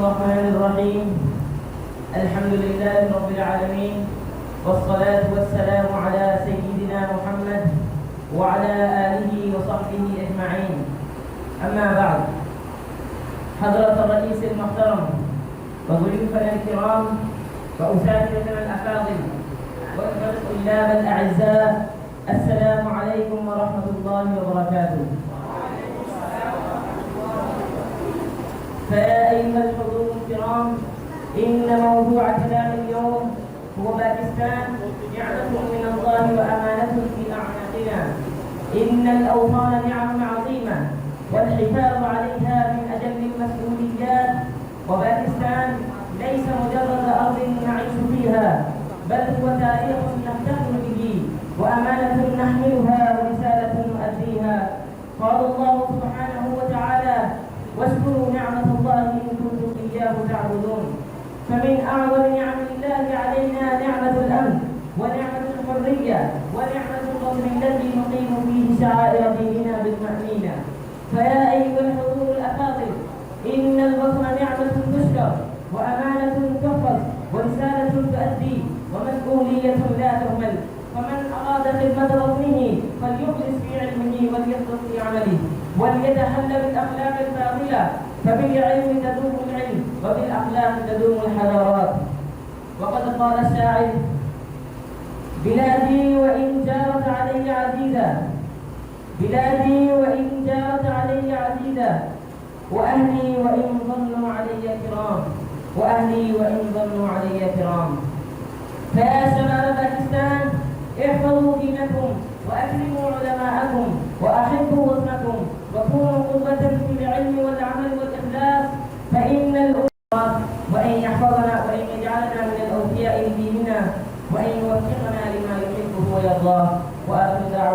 الرحمن الرحيم. الحمد لله رب العالمين، والصلاة والسلام على سيدنا محمد وعلى آله وصحبه أجمعين. أما بعد، حضرة الرئيس المحترم وضيوفنا الكرام وأساتذتنا الأفاضل والطلاب الأعزاء، السلام عليكم ورحمة الله وبركاته. فيا أيها الحضور الكرام، إن موضوع كلام اليوم هو باكستان نعمة من الله وأمانة في أعناقنا. إن الأوطان نعم عظيمة، والحفاظ عليها من أجل المسؤوليات، وباكستان ليس مجرد أرض نعيش فيها، بل هو تاريخ نفتخر به، وأمانة نحملها، ورسالة نؤديها. قال الله سبحانه وتعالى: واشكروا نعمة الله إن كنتم إياه تعبدون. فمن أعظم نعم الله علينا نعمة الأمن، ونعمة الحرية، ونعمة الوطن الذي نقيم فيه شعائر ديننا بالمأمينة. فيا أيها الحضور الأفاضل، إن الوطن نعمة تشكر، وأمانة تحفظ، ورسالة تؤدي، ومسؤولية لا تهمل. فمن أراد خدمة وطنه فليخلص في علمه وليخلص في عمله، وليتحلى بالأخلاق الفاضلة، فبالعلم تدوم العلم، وبالأخلاق تدوم الحضارات. وقد قال الشاعر: بلادي وإن جارت علي عزيزة، بلادي وإن جارت علي عزيزة، وأهلي وإن ظنوا علي كرام، وأهلي وإن ظنوا علي كرام. فيا شباب باكستان، احفظوا دينكم، وأكرموا علماءكم، وأحبوا وطنكم، وكونوا قدوة في العلم والعمل والإخلاص، فإن الأمة وأن يحفظنا وأن يجعلنا من الأوفياء لديننا، وأن يوفقنا لما يحبه ويرضاه. وآخر دعوة